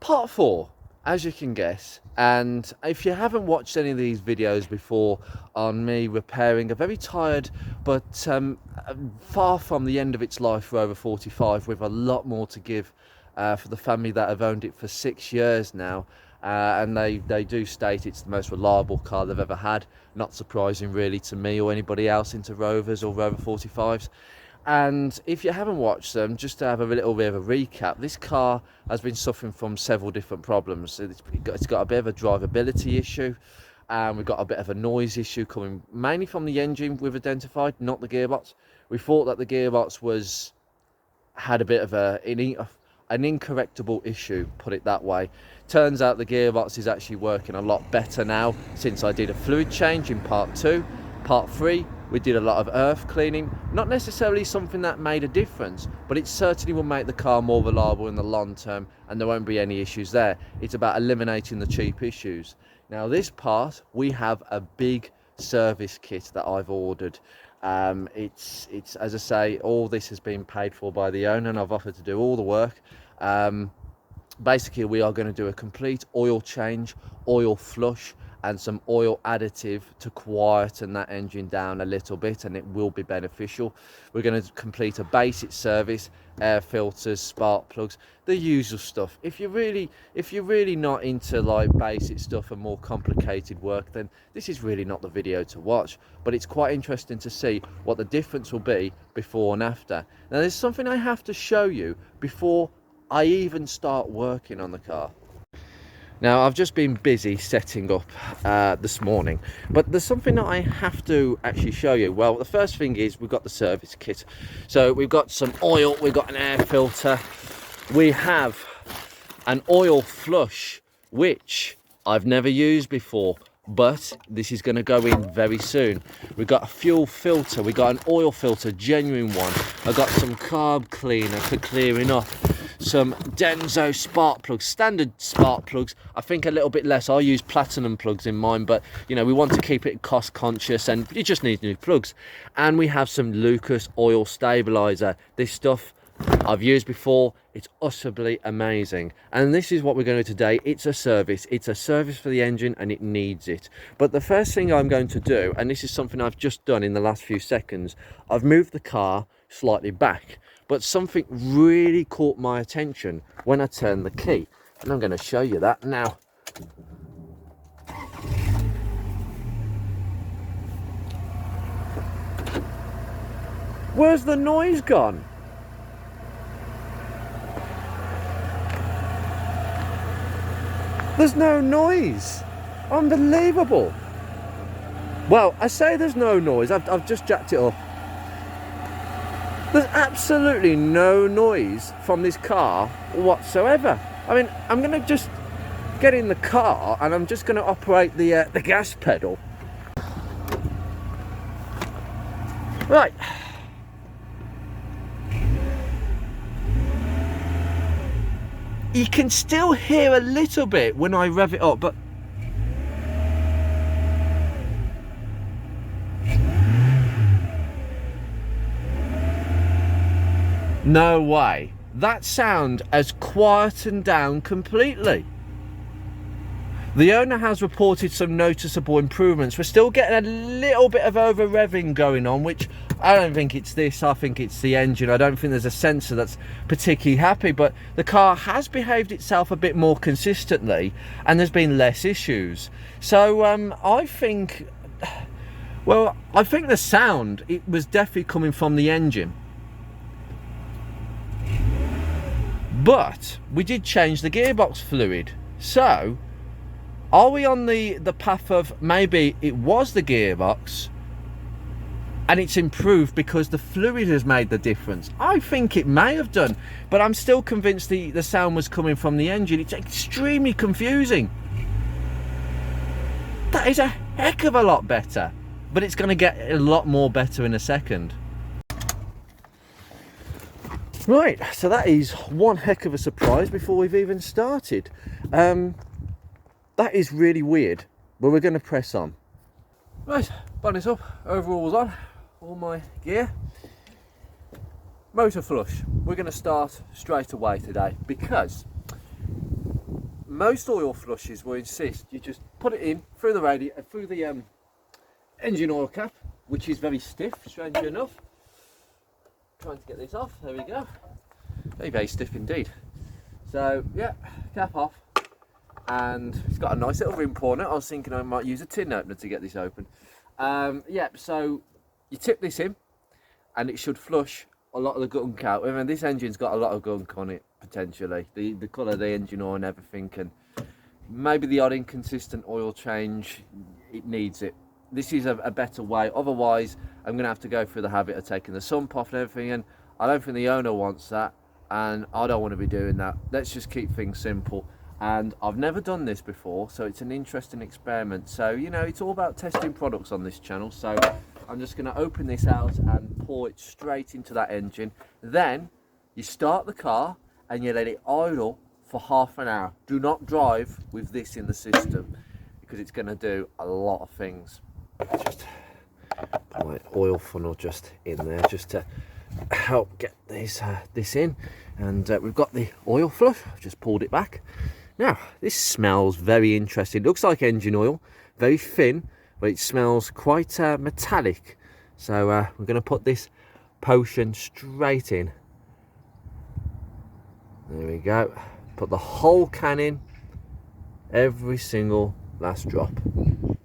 Part 4, as you can guess. And if you haven't watched any of these videos before on me repairing a very tired but far from the end of its life Rover 45 with a lot more to give for the family that have owned it for 6 years now, and they do state it's the most reliable car they've ever had. Not surprising really to me or anybody else into Rovers or Rover 45s. And if you haven't watched them, just to have a little bit of a recap, this car has been suffering from several different problems. It's got a bit of a drivability issue, and we've got a bit of a noise issue coming mainly from the engine we've identified, not the gearbox. We thought that the gearbox had a bit of an incorrectable issue, put it that way. Turns out the gearbox is actually working a lot better now since I did a fluid change in part 2. Part 3, we did a lot of earth cleaning. Not necessarily something that made a difference, but it certainly will make the car more reliable in the long term, and there won't be any issues there. It's about eliminating the cheap issues. Now this part, we have a big service kit that I've ordered. It's as I say, all this has been paid for by the owner, and I've offered to do all the work. Basically, we are going to do a complete oil change, oil flush, and some oil additive to quieten that engine down a little bit, and it will be beneficial. We're going to complete a basic service, air filters, spark plugs, the usual stuff. If you're really not into like basic stuff and more complicated work, then this is really not the video to watch. But it's quite interesting to see what the difference will be before and after. Now there's something I have to show you before I even start working on the car. Now, I've just been busy setting up this morning, but there's something that I have to actually show you. Well, the first thing is we've got the service kit. So we've got some oil, we've got an air filter, we have an oil flush, which I've never used before, but this is going to go in very soon. We've got a fuel filter, we got an oil filter, genuine one. I've got some carb cleaner for clearing up. Some Denso spark plugs, standard spark plugs. I think a little bit less. I use platinum plugs in mine, but you know, we want to keep it cost conscious, and you just need new plugs. And we have some Lucas oil stabilizer. This stuff I've used before. It's utterly amazing, and this is what we're going to do today. It's a service for the engine, and it needs it. But the first thing I'm going to do, and this is something I've just done in the last few seconds, I've moved the car slightly back, but something really caught my attention when I turned the key, and I'm going to show you that now. Where's the noise gone? There's no noise. Unbelievable. Well, I say there's no noise. I've just jacked it up. There's absolutely no noise from this car whatsoever. I mean, I'm going to just get in the car and I'm just going to operate the gas pedal. Right. You can still hear a little bit when I rev it up, but no way. That sound has quietened down completely. The owner has reported some noticeable improvements. We're still getting a little bit of over revving going on, which I don't think it's this, I think it's the engine. I don't think there's a sensor that's particularly happy, but the car has behaved itself a bit more consistently and there's been less issues. So I think the sound, it was definitely coming from the engine. But we did change the gearbox fluid. So are we on the path of maybe it was the gearbox and it's improved because the fluid has made the difference? I think it may have done, but I'm still convinced the sound was coming from the engine. It's extremely confusing. That is a heck of a lot better, but it's going to get a lot more better in a second. Right, so that is one heck of a surprise before we've even started. That is really weird, but we're going to press on. Right, bonnet up, overalls on, all my gear. Motor flush, we're going to start straight away today because most oil flushes will insist you just put it in through the engine oil cap, which is very stiff, strangely enough. Trying to get this off, there we go. Very stiff indeed. So yeah, cap off, and it's got a nice little rim pour on it. I was thinking I might use a tin opener to get this open. Yeah, so you tip this in and it should flush a lot of the gunk out. I mean, this engine's got a lot of gunk on it, potentially. The colour of the engine oil and everything, and maybe the odd inconsistent oil change, it needs it. This is a better way. Otherwise, I'm going to have to go through the habit of taking the sump off and everything, and I don't think the owner wants that, and I don't want to be doing that. Let's just keep things simple. And I've never done this before, so it's an interesting experiment. So, you know, it's all about testing products on this channel. So I'm just going to open this out and pour it straight into that engine. Then you start the car and you let it idle for half an hour. Do not drive with this in the system, because it's going to do a lot of things. Just put my oil funnel just in there, just to help get this in. And we've got the oil flush. I've just pulled it back. Now, this smells very interesting. It looks like engine oil, very thin, but it smells quite metallic. So we're going to put this potion straight in. There we go. Put the whole can in, every single last drop.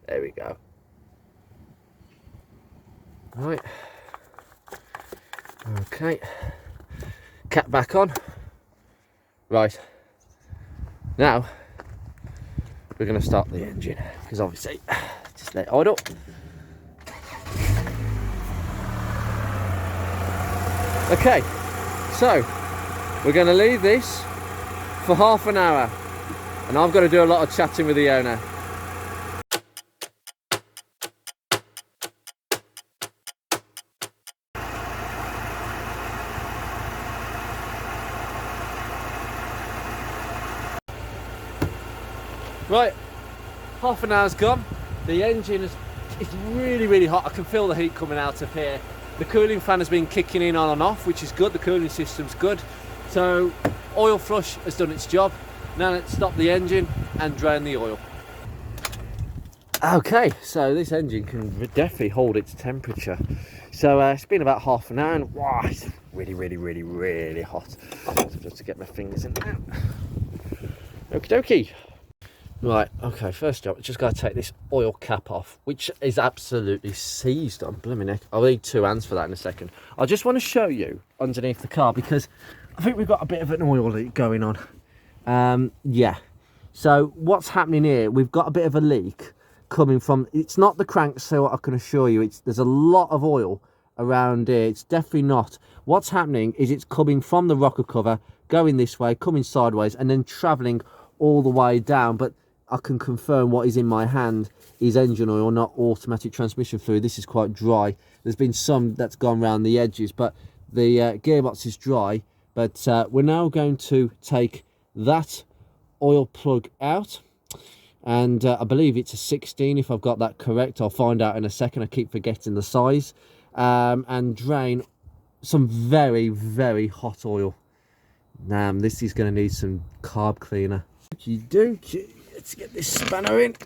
There we go. Right. Okay. Cap back on. Right. Now we're going to start the engine, because obviously just let it idle. Okay, so we're going to leave this for half an hour, and I've got to do a lot of chatting with the owner. Right, half an hour's gone. The engine is really hot. I can feel the heat coming out of here. The cooling fan has been kicking in on and off, which is good. The cooling system's good. So oil flush has done its job. Now let's stop the engine and drain the oil. Okay, so this engine can definitely hold its temperature. So it's been about half an hour, and wow, it's really hot. So just to get my fingers in there. Okie dokie. Right, okay, first up, just got to take this oil cap off, which is absolutely seized on blooming neck. I'll need two hands for that in a second. I just want to show you underneath the car, because I think we've got a bit of an oil leak going on. Yeah, so what's happening here, we've got a bit of a leak coming from, it's not the crank, so I can assure you, there's a lot of oil around here. It's definitely not. What's happening is it's coming from the rocker cover, going this way, coming sideways, and then travelling all the way down. But I can confirm what is in my hand is engine oil, not automatic transmission fluid. This is quite dry. There's been some that's gone around the edges, but the gearbox is dry. But we're now going to take that oil plug out, and I believe it's a 16 if I've got that correct. I'll find out in a second. I keep forgetting the size. And drain some very hot oil. This is going to need some carb cleaner. Okie dokie. Let's get this spanner in.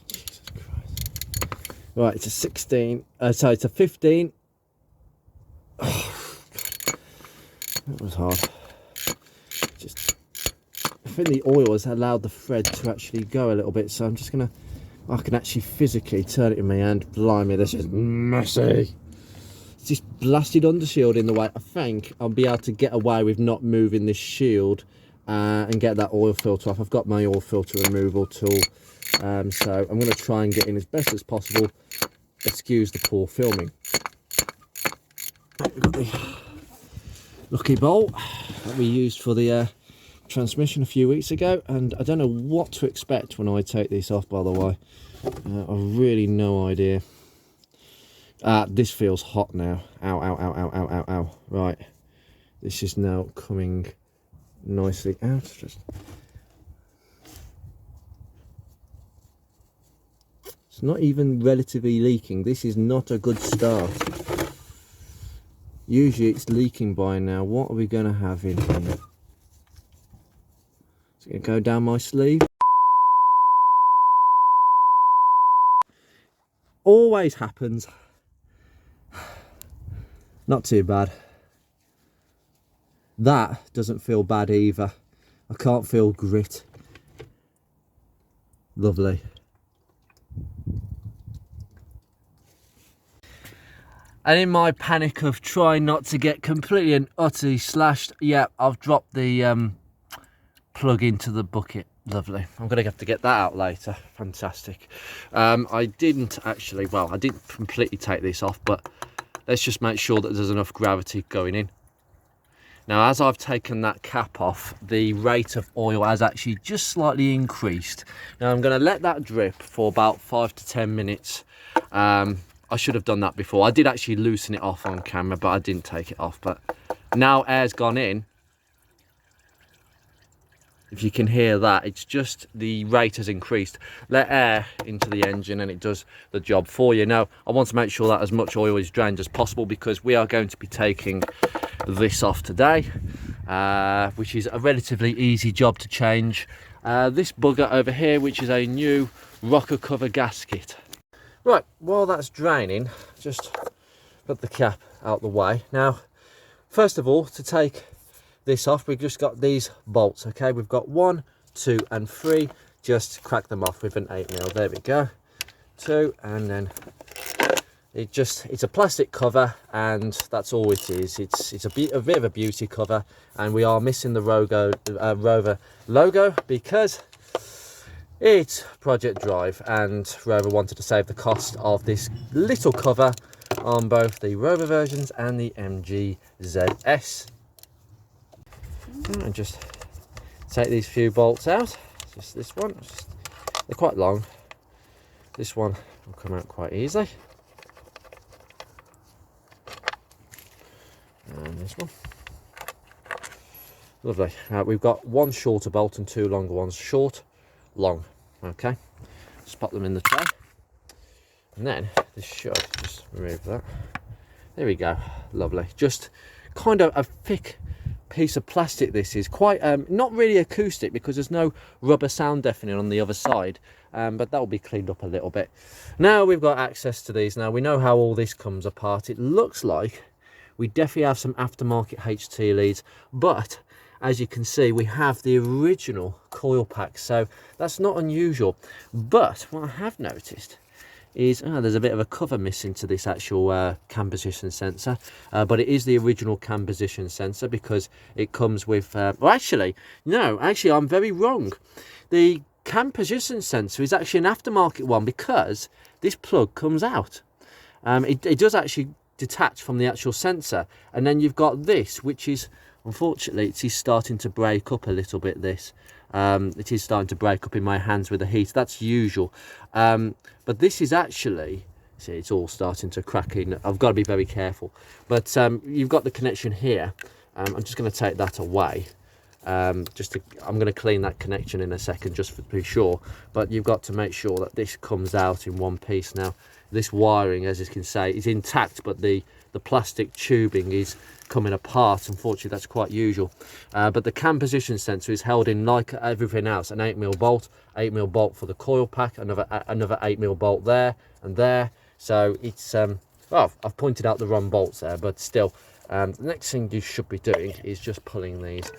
Jesus Christ. Right, it's a 16. So it's a 15. Oh, that was hard. I think the oil has allowed the thread to actually go a little bit, so I'm just gonna, I can actually physically turn it in my hand. Blimey, this is messy. It's this blasted undershield in the way. I think I'll be able to get away with not moving this shield and get that oil filter off. I've got my oil filter removal tool, so I'm going to try and get in as best as possible. Excuse the poor filming. We've got the lucky bolt that we used for the transmission a few weeks ago, and I don't know what to expect when I take this off, by the way. I've really no idea. This feels hot now. Ow, ow, ow, ow, ow, ow, ow. Right, this is now coming nicely out. It's not even relatively leaking. This is not a good start. Usually it's leaking by now. What are we going to have in here? It's going to go down my sleeve. Always happens. Not too bad. That doesn't feel bad either. I can't feel grit. Lovely. And in my panic of trying not to get completely and utterly slashed, yeah, I've dropped the plug into the bucket. Lovely. I'm going to have to get that out later. Fantastic. I didn't actually, well, I didn't completely take this off, but let's just make sure that there's enough gravity going in. Now, as I've taken that cap off, the rate of oil has actually just slightly increased. Now, I'm going to let that drip for about 5 to 10 minutes. I should have done that before. I did actually loosen it off on camera, but I didn't take it off. But now air's gone in. If you can hear that, it's just the rate has increased. Let air into the engine and it does the job for you. Now, I want to make sure that as much oil is drained as possible because we are going to be taking this off today, which is a relatively easy job to change. This bugger over here, which is a new rocker cover gasket. Right, while that's draining, just put the cap out the way. Now, first of all, to take this off, we've just got these bolts. Okay, we've got 1, 2 and 3. Just crack them off with an 8mm. There we go. 2, and then it's a plastic cover, and that's all it is. It's a bit of a beauty cover, and we are missing the Rover logo because it's Project Drive, and Rover wanted to save the cost of this little cover on both the Rover versions and the MG ZS. And just take these few bolts out. Just this one. They're quite long. This one will come out quite easily. And this one. Lovely. We've got 1 shorter bolt and 2 longer ones. Short, long. Okay. Just pop them in the tray. And then this should just remove that. There we go. Lovely. Just kind of a thick piece of plastic. This is quite not really acoustic because there's no rubber sound deafening on the other side, but that will be cleaned up a little bit. Now we've got access to these. Now we know how all this comes apart. It looks like we definitely have some aftermarket HT leads, but as you can see, we have the original coil pack, so that's not unusual. But what I have noticed is there's a bit of a cover missing to this actual cam position sensor, but it is the original cam position sensor because it comes with well, actually I'm very wrong. The cam position sensor is actually an aftermarket one because this plug comes out. It does actually detach from the actual sensor, and then you've got this, which is, unfortunately, it is starting to break up a little bit. It is starting to break up in my hands with the heat. That's usual, but this is actually, see, it's all starting to crack in. I've got to be very careful, but you've got the connection here. I'm just going to take that away. I'm going to clean that connection in a second just to be sure, but you've got to make sure that this comes out in one piece. Now this wiring, as you can say, is intact, but the plastic tubing is coming apart. Unfortunately, that's quite usual, but the cam position sensor is held in like everything else, an 8mm bolt, 8mm bolt for the coil pack, another 8mm bolt there and there. So it's well, I've pointed out the wrong bolts there, but still, the next thing you should be doing is just pulling these.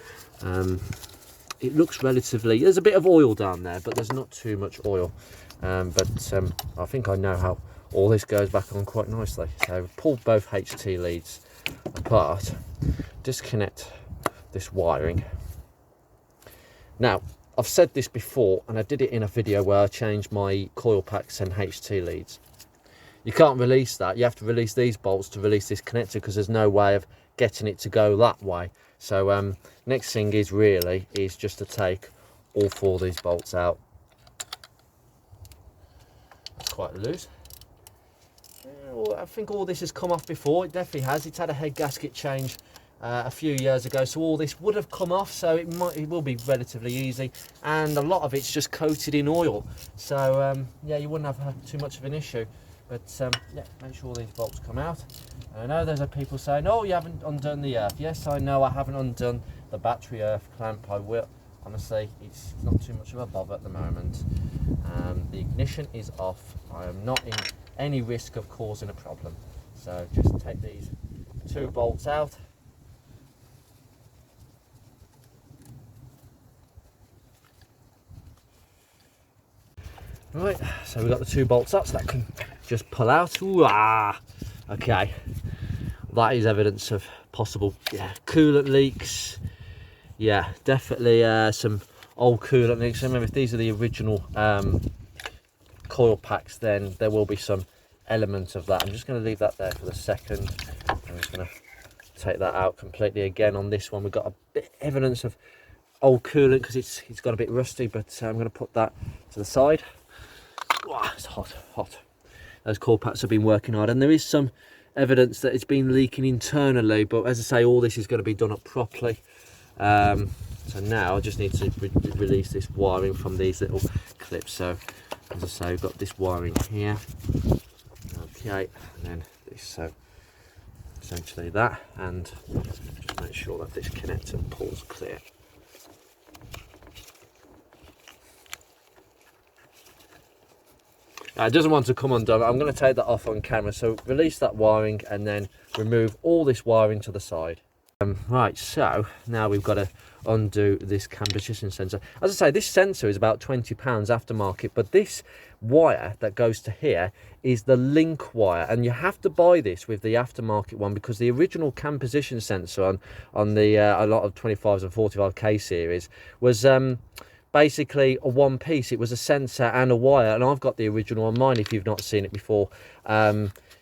It looks relatively, there's a bit of oil down there, but there's not too much oil, but I think I know how all this goes back on quite nicely. So pull both HT leads apart, disconnect this wiring. Now, I've said this before, and I did it in a video where I changed my coil packs and HT leads. You can't release that. You have to release these bolts to release this connector because there's no way of getting it to go that way. So next thing is just to take all 4 of these bolts out. It's quite loose. I think all this has come off before. It definitely has. It's had a head gasket change a few years ago, so all this would have come off, so it will be relatively easy, and a lot of it's just coated in oil, so yeah, you wouldn't have too much of an issue. But yeah, make sure these bolts come out. I know there's people saying, oh, you haven't undone the earth. Yes, I know I haven't undone the battery earth clamp. honestly, it's not too much of a bother at the moment. The ignition is off. I am not in any risk of causing a problem. So just take these 2 bolts out. Right, so we've got the 2 bolts up, so that can just pull out. Ooh, ah. Okay, that is evidence of possible coolant leaks. Yeah, definitely some old coolant leaks. Remember, if these are the original coil packs, then there will be some element of that. I'm just going to leave that there for the second. I'm just going to take that out completely. Again, on this one, we've got a bit evidence of old coolant because it's got a bit rusty, but I'm going to put that to the side. Wow, it's hot. Those coil packs have been working hard, and there is some evidence that it's been leaking internally, but as I say, all this is going to be done up properly. So now I just need to release this wiring from these little clips. So as I say, we've got this wiring here, okay, and then this, so essentially that, and just make sure that this connector pulls clear. It doesn't want to come undone. I'm going to take that off on camera, so release that wiring and then remove all this wiring to the side. Right, so now we've got to undo this cam position sensor. As I say, this sensor is about £20 aftermarket, but this wire that goes to here is the link wire, and you have to buy this with the aftermarket one, because the original cam position sensor on the a lot of 25s and 45k series was basically a one piece. It was a sensor and a wire, and I've got the original on mine if you've not seen it before.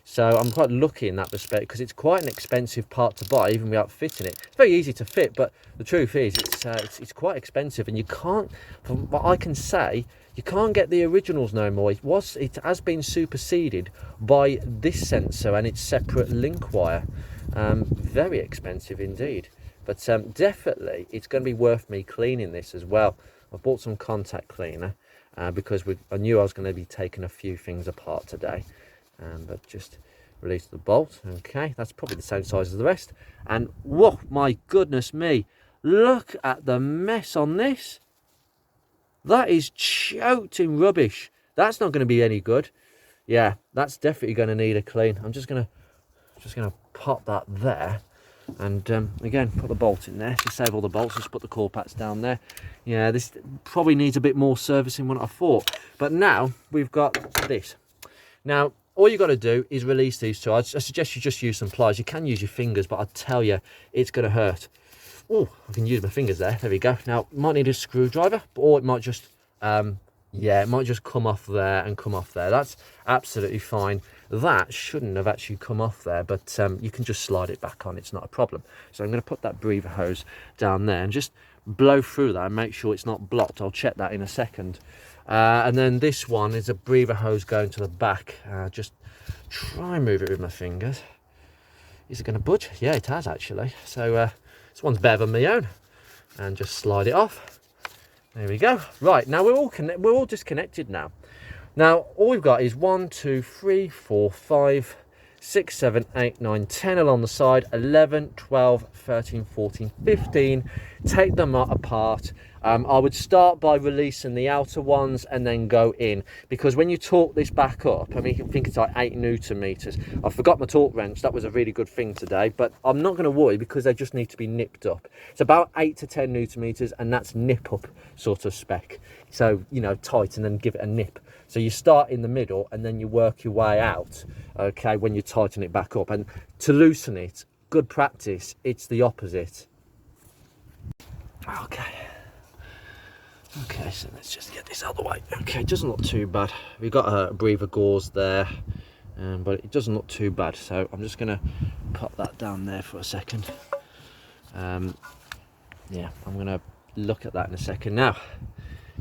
So I'm quite lucky in that respect, because it's quite an expensive part to buy even without fitting it. It's very easy to fit, but the truth is it's quite expensive, and you can't, from what I can say, you can't get the originals no more. It has been superseded by this sensor and its separate link wire. Very expensive indeed, but definitely it's going to be worth me cleaning this as well. I bought some contact cleaner because I knew I was going to be taking a few things apart today. But just release the bolt. Okay, that's probably the same size as the rest. And whoa, my goodness me, look at the mess on this. That is choked in rubbish. That's not going to be any good. Yeah, that's definitely going to need a clean. I'm just gonna pop that there, and again, put the bolt in there to save all the bolts. Just put the core packs down there. Yeah, this probably needs a bit more servicing than I thought, but now we've got this. Now all you got to do is release these two. I suggest you just use some pliers. You can use your fingers, but I tell you, it's going to hurt. Oh, I can use my fingers there. There we go. Now, might need a screwdriver, or it might just, yeah, it might just come off there and come off there. That's absolutely fine. That shouldn't have actually come off there, but you can just slide it back on. It's not a problem. So I'm going to put that breather hose down there and just blow through that and make sure it's not blocked. I'll check that in a second. And then this one is a breather hose going to the back. Just try and move it with my fingers. Is it going to budge? Yeah, it has actually. So this one's better than my own. And just slide it off. There we go. Right, now we're all disconnected now. Now all we've got is 1, 2, 3, 4, 5, 6, 7, 8, 9, 10 along the side, 11, 12, 13, 14, 15. Take them apart. I would start by releasing the outer ones and then go in, because when you torque this back up, I mean, you can think it's like 8 Newton meters. I forgot my torque wrench. That was a really good thing today, but I'm not going to worry because they just need to be nipped up. It's about 8 to 10 Newton meters, and that's nip up sort of spec. So, you know, tight and then give it a nip. So you start in the middle and then you work your way out, okay, when you tighten it back up. And to loosen it, good practice, it's the opposite. Okay, so let's just get this out of the way. Okay, it doesn't look too bad. We've got a breather gauze there, but it doesn't look too bad. So I'm just going to pop that down there for a second. Yeah, I'm going to look at that in a second. Now,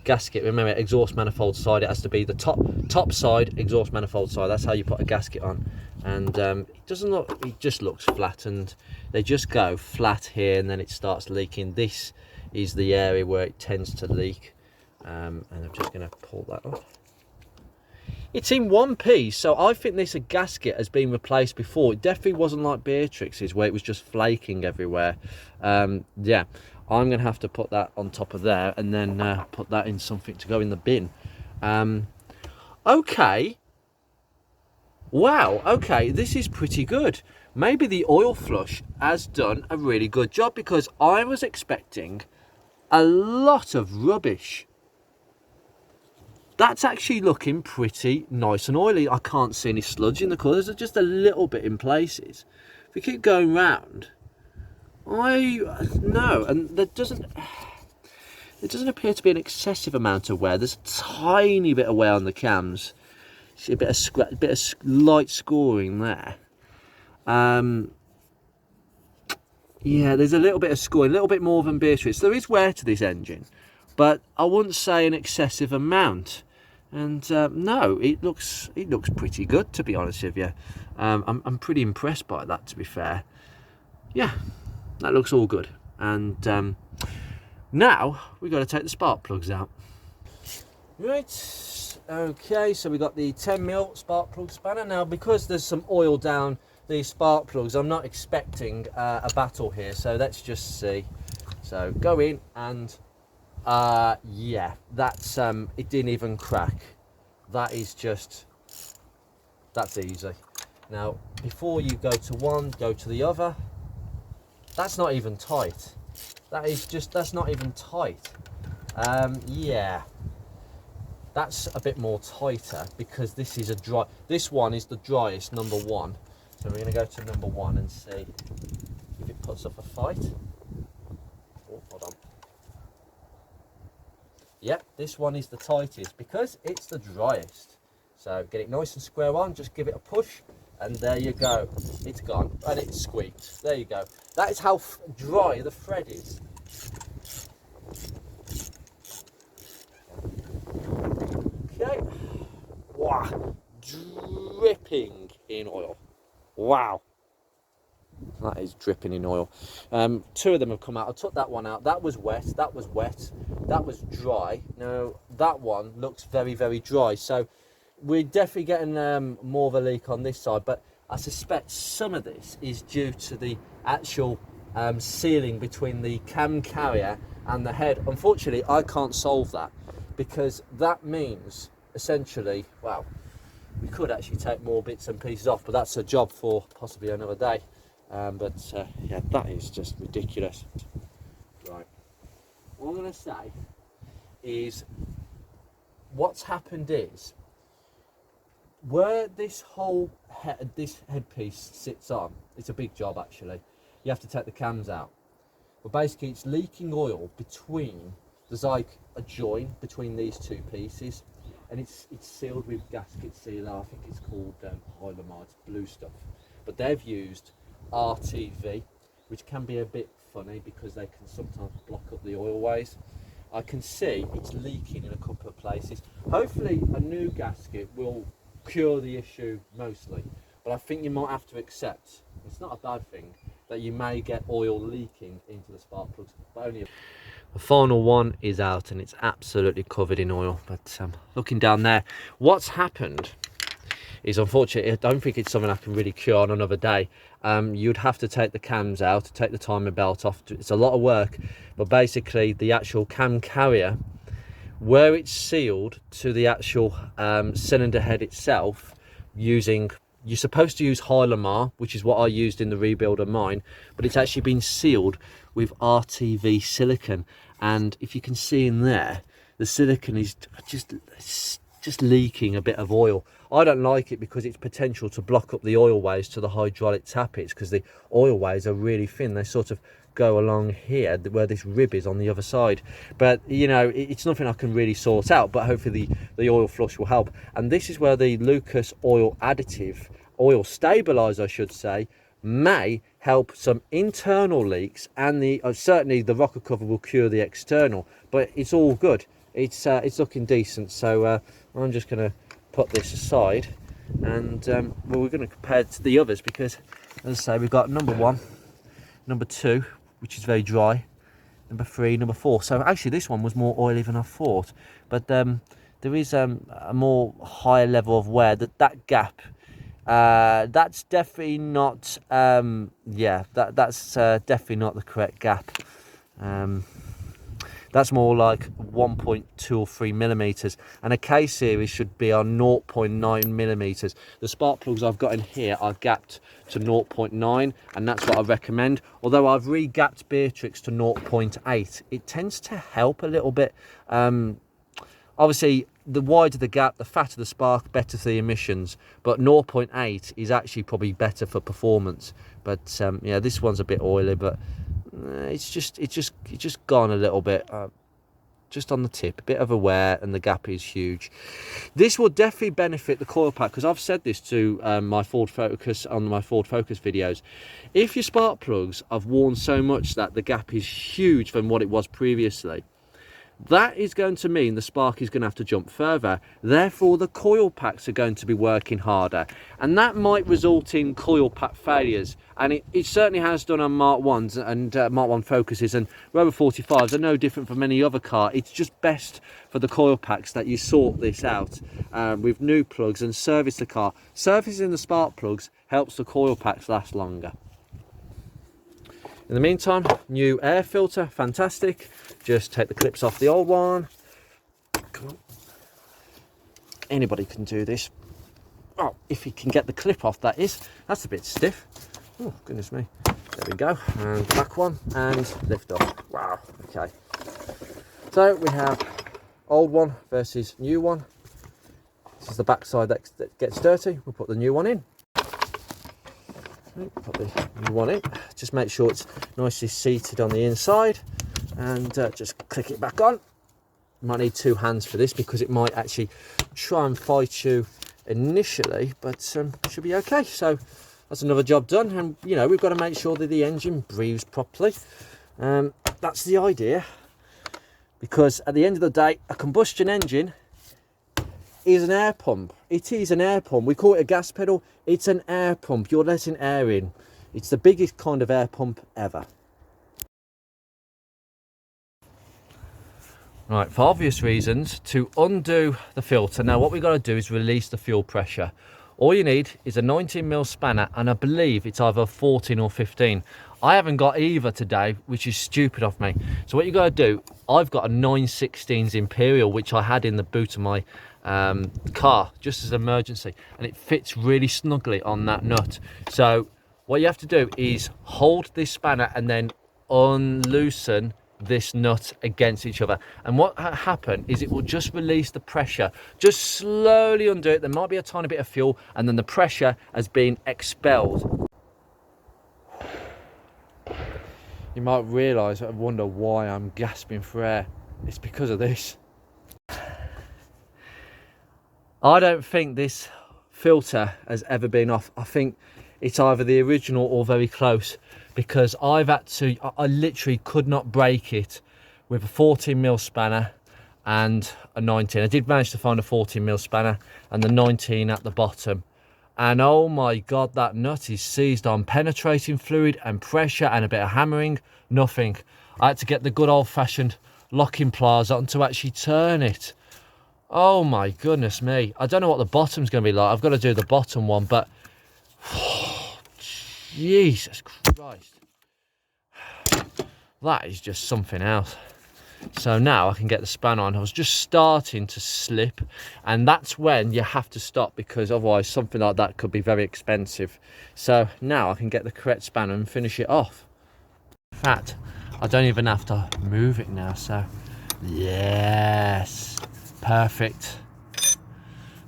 gasket, remember, exhaust manifold side, it has to be the top side exhaust manifold side. That's how you put a gasket on. And it doesn't look, it just looks flat, and they just go flat here and then it starts leaking. This is the area where it tends to leak, and I'm just going to pull that off. It's in one piece, so I think this gasket has been replaced before. It definitely wasn't like Beatrix's where it was just flaking everywhere. Yeah, I'm going to have to put that on top of there and then put that in something to go in the bin. Okay. Wow, okay, this is pretty good. Maybe the oil flush has done a really good job, because I was expecting a lot of rubbish. That's actually looking pretty nice and oily. I can't see any sludge in the colours, there's just a little bit in places. If we keep going round, no, and there doesn't appear to be an excessive amount of wear. There's a tiny bit of wear on the cams. See a bit of light scoring there. Yeah, there's a little bit of scoring, a little bit more than Beatrice. There is wear to this engine, but I wouldn't say an excessive amount. And no, it looks pretty good, to be honest with you. I'm pretty impressed by that, to be fair. Yeah, that looks all good. And now we've got to take the spark plugs out. Right. Okay, so we got the 10mm spark plug spanner. Now, because there's some oil down these spark plugs, I'm not expecting a battle here, so let's just see. So go in, and yeah, that's it didn't even crack. That's easy. Now, before you go to one, go to the other. That's not even tight. That's not even tight. Yeah, that's a bit more tighter, because this is this one is the driest, number one. So we're going to go to number one and see if it puts up a fight. Oh, hold on. Yep, this one is the tightest because it's the driest. So get it nice and square on, just give it a push, and there you go. It's gone, and it's squeaked. There you go. That is how dry the thread is. Okay. Wow. Dripping in oil. Wow. That is dripping in oil. Two of them have come out. I took that one out. That was wet. That was wet. That was dry. Now that one looks very, very dry. So we're definitely getting more of a leak on this side. But I suspect some of this is due to the actual sealing between the cam carrier and the head. Unfortunately, I can't solve that, because that means essentially, well, we could actually take more bits and pieces off, but that's a job for possibly another day. Yeah, that is just ridiculous. Right, what I'm going to say is, what's happened is, where this whole headpiece sits on, it's a big job actually. You have to take the cams out, but basically it's leaking oil between. There's like a join between these two pieces, and it's sealed with gasket sealer. I think it's called Hylamar, it's blue stuff. But they've used RTV, which can be a bit funny because they can sometimes block up the oil ways. I can see it's leaking in a couple of places. Hopefully a new gasket will cure the issue mostly, but I think you might have to accept, it's not a bad thing, that you may get oil leaking into the spark plugs, but only. The final one is out and it's absolutely covered in oil. But looking down there, what's happened is, unfortunately, I don't think it's something I can really cure on another day. You'd have to take the cams out, take the timer belt off. It's a lot of work, but basically the actual cam carrier, where it's sealed to the actual cylinder head itself, you're supposed to use Hylamar, which is what I used in the rebuild of mine, but it's actually been sealed with RTV silicone. And if you can see in there, the silicone is just leaking a bit of oil. I don't like it because it's potential to block up the oil ways to the hydraulic tappets, because the oil ways are really thin. They sort of go along here where this rib is on the other side. But you know, it's nothing I can really sort out, but hopefully the oil flush will help. And this is where the Lucas oil additive, oil stabilizer I should say, may help some internal leaks, and the certainly the rocker cover will cure the external. But it's all good. It's looking decent. So I'm just going to put this aside, and well, we're going to compare it to the others, because as I say, we've got number one, number two, which is very dry, number three, number four. So actually this one was more oily than I thought, but there is a more higher level of wear. That gap, that's definitely not yeah, that's definitely not the correct gap. That's more like 1.2 or 3 millimeters, and a K series should be on 0.9 millimeters. The spark plugs I've got in here are gapped to 0.9, and that's what I recommend. Although I've re-gapped Beatrix to 0.8, it tends to help a little bit. Obviously, the wider the gap, the fatter the spark, better for the emissions. But 0.8 is actually probably better for performance. But yeah, this one's a bit oily, but it's just gone a little bit, just on the tip, a bit of a wear, and the gap is huge. This will definitely benefit the coil pack, because I've said this to my Ford Focus on my Ford Focus videos. If your spark plugs have worn so much that the gap is huge from what it was previously, that is going to mean the spark is going to have to jump further. Therefore, the coil packs are going to be working harder, and that might result in coil pack failures. And it certainly has done on Mark 1s and Mark 1 Focuses, and Rover 45s are no different from any other car. It's just best for the coil packs that you sort this out with new plugs and service the car. Servicing the spark plugs helps the coil packs last longer. In the meantime, new air filter, fantastic. Just take the clips off the old one. Come on. Anybody can do this. Oh, if you can get the clip off, that is. That's a bit stiff. Oh, goodness me. There we go. And back one, and lift off. Wow, okay. So we have old one versus new one. This is the back side that gets dirty. We'll put the new one in. Put the new one in. Just make sure it's nicely seated on the inside, and just click it back on. You might need two hands for this, because it might actually try and fight you initially, but should be okay. So that's another job done, and you know, we've got to make sure that the engine breathes properly. That's the idea, because at the end of the day, a combustion engine is an air pump. It is an air pump. We call it a gas pedal. It's an air pump. You're letting air in. It's the biggest kind of air pump ever. Right, for obvious reasons, to undo the filter, now what we've got to do is release the fuel pressure. All you need is a 19mm spanner, and I believe it's either 14 or 15. I haven't got either today, which is stupid of me. So what you got to do, I've got a 9/16 Imperial, which I had in the boot of my car just as an emergency, and it fits really snugly on that nut. So what you have to do is hold this spanner and then unloosen this nut against each other, and what happen is it will just release the pressure. Just slowly undo it. There might be a tiny bit of fuel, and then the pressure has been expelled. You might realise, I wonder why I'm gasping for air. It's because of this. I don't think this filter has ever been off. I think it's either the original or very close, because I've had to, I literally could not break it with a 14mm spanner and a 19. I did manage to find a 14mm spanner and the 19 at the bottom. And oh my God, that nut is seized on penetrating fluid and pressure and a bit of hammering, nothing. I had to get the good old fashioned locking pliers on to actually turn it. Oh my goodness me. I don't know what the bottom's going to be like. I've got to do the bottom one, but oh, Jesus Christ. That is just something else. So now I can get the spanner on. I was just starting to slip, and that's when you have to stop, because otherwise something like that could be very expensive. So now I can get the correct spanner and finish it off. In fact, I don't even have to move it now. So yes, perfect.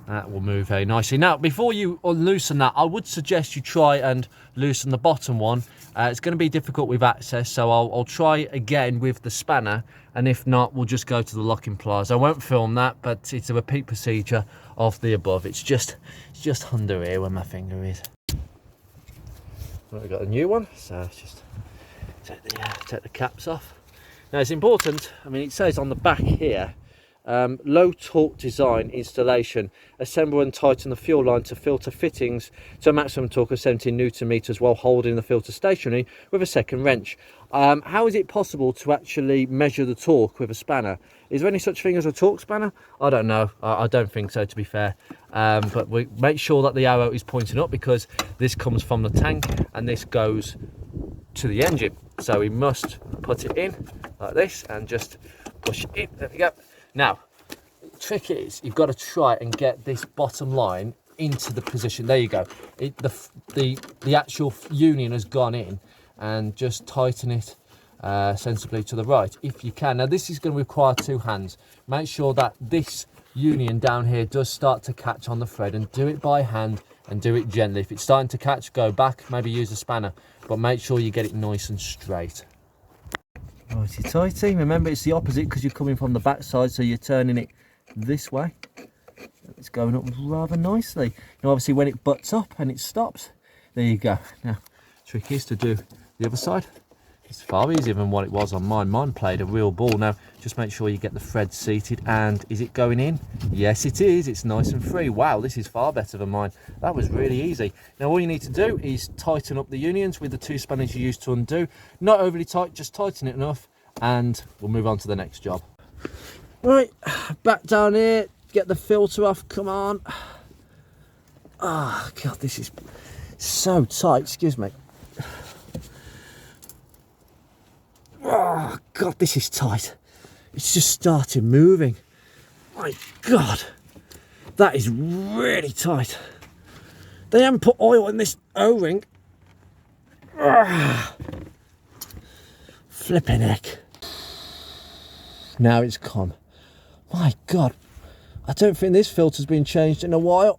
That will move very nicely. Now, before you unloosen that, I would suggest you try and loosen the bottom one. It's going to be difficult with access, so I'll try again with the spanner, and if not, we'll just go to the locking pliers. I won't film that, but it's a repeat procedure of the above. It's just under here where my finger is. Right, we've got a new one, so just take the caps off. Now, it's important, I mean, it says on the back here, low torque design installation, assemble and tighten the fuel line to filter fittings to a maximum torque of 17 Newton meters while holding the filter stationary with a second wrench. How is it possible to actually measure the torque with a spanner? Is there any such thing as a torque spanner? I don't know. I don't think so, to be fair. But we make sure that the arrow is pointing up, because this comes from the tank and this goes to the engine. So we must put it in like this and just push it in. There we go. Now, the trick is you've got to try and get this bottom line into the position. There you go. The actual union has gone in, and just tighten it sensibly to the right if you can. Now this is going to require 2 hands. Make sure that this union down here does start to catch on the thread, and do it by hand and do it gently. If it's starting to catch, go back, maybe use a spanner, but make sure you get it nice and straight. Righty tighty. Remember, it's the opposite because you're coming from the back side, so you're turning it this way. It's going up rather nicely. Now obviously when it butts up and it stops, there you go. Now trick is to do the other side. It's far easier than what it was on mine. Mine played a real ball. Now just make sure you get the thread seated. And is it going in? Yes it is. It's nice and free. Wow, this is far better than mine. That was really easy. Now all you need to do is tighten up the unions with the 2 spanners you used to undo. Not overly tight, just tighten it enough, and we'll move on to the next job. Right, back down here, get the filter off, come on. Oh God, this is so tight, excuse me. Oh God, this is tight. It's just started moving. My God, that is really tight. They haven't put oil in this O-ring. Flipping heck. Now it's come. My God, I don't think this filter's been changed in a while.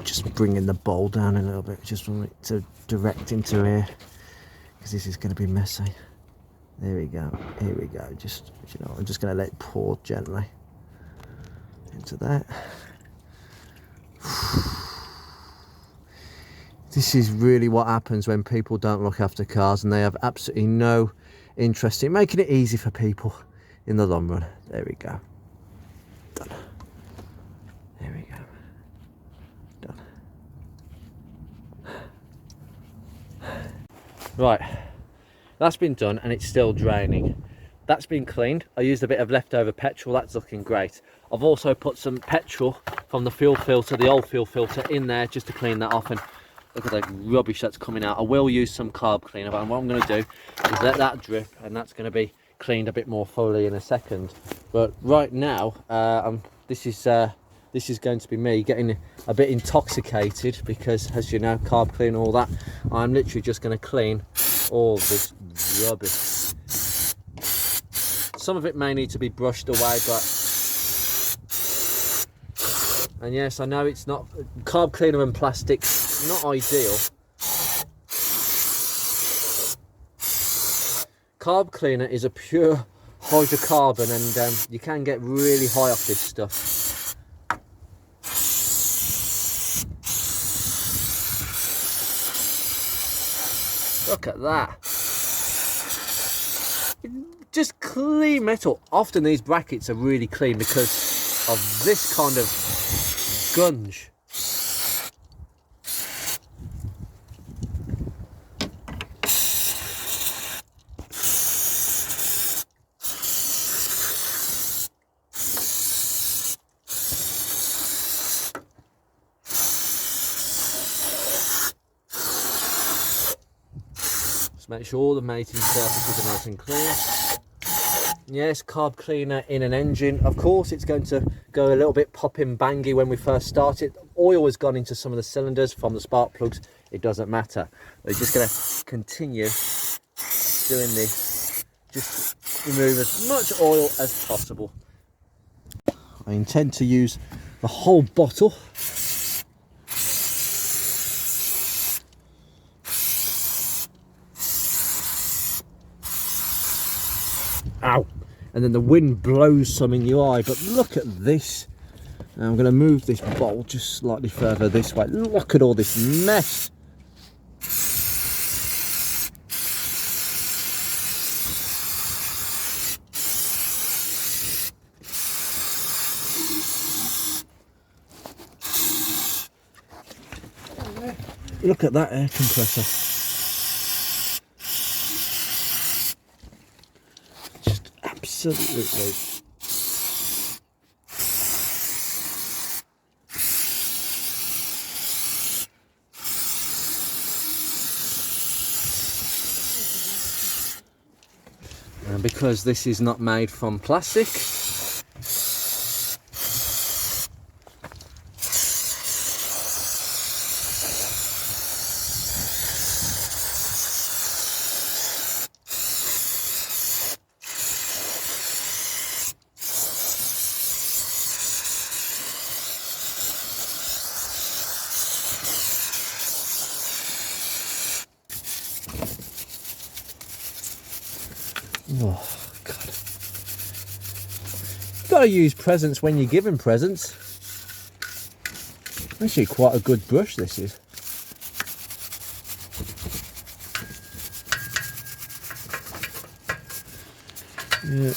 Just bringing the bowl down a little bit, just want it to direct into here, because this is going to be messy. There we go. Here we go. Just, you know, I'm just going to let it pour gently into that. This is really what happens when people don't look after cars, and they have absolutely no interest in making it easy for people in the long run. There we go. Done. There we go. Done. Right, that's been done, and it's still draining. That's been cleaned. I used a bit of leftover petrol. That's looking great. I've also put some petrol from the fuel filter, the old fuel filter, in there just to clean that off. And look at the rubbish that's coming out. I will use some carb cleaner, but what I'm going to do is let that drip, and that's going to be cleaned a bit more thoroughly in a second. But right now, this is going to be me getting a bit intoxicated, because, as you know, carb clean, all that. I'm literally just going to clean all this rubbish. Some of it may need to be brushed away, but, and yes, I know it's not, carb cleaner and plastic, not ideal. Carb cleaner is a pure hydrocarbon, and you can get really high off this stuff. Look at that. Just clean metal. Often these brackets are really clean because of this kind of gunge. Make sure all the mating surfaces are nice and clear. Yes, carb cleaner in an engine. Of course, it's going to go a little bit popping bangy when we first start it. Oil has gone into some of the cylinders from the spark plugs. It doesn't matter. We're just going to continue doing this. Just remove as much oil as possible. I intend to use the whole bottle. Ow! And then the wind blows some in your eye, but look at this. Now I'm going to move this bowl just slightly further this way. Look at all this mess. Look at that air compressor. Absolutely And because this is not made from plastic, oh God, you gotta use presents when you're giving presents. Actually quite a good brush this is. Yeah.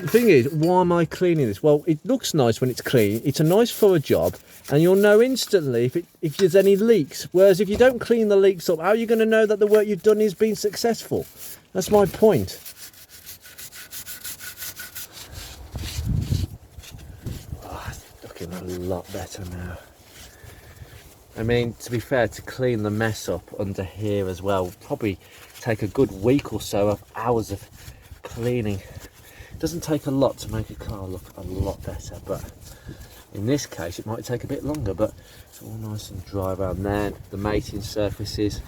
The thing is, why am I cleaning this? Well, it looks nice when it's clean. It's a nice thorough job, and you'll know instantly if there's any leaks. Whereas if you don't clean the leaks up, how are you going to know that the work you've done has been successful? That's my point. Oh, it's looking a lot better now. I mean, to be fair, to clean the mess up under here as well, probably take a good week or so of hours of cleaning. It doesn't take a lot to make a car look a lot better, but in this case it might take a bit longer, but it's all nice and dry around there. The mating surfaces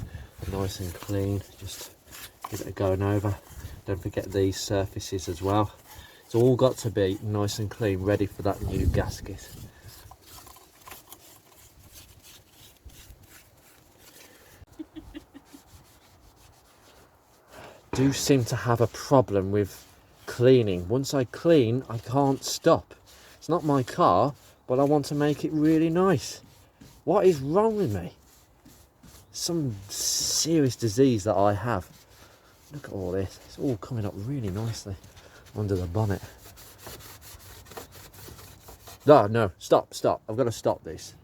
are nice and clean, just give it a going over. Don't forget these surfaces as well. It's all got to be nice and clean, ready for that new gasket. Do seem to have a problem with cleaning. Once I clean, I can't stop. It's not my car, but I want to make it really nice. What is wrong with me? Some serious disease that I have. Look at all this. It's all coming up really nicely under the bonnet. No, stop. I've got to stop this.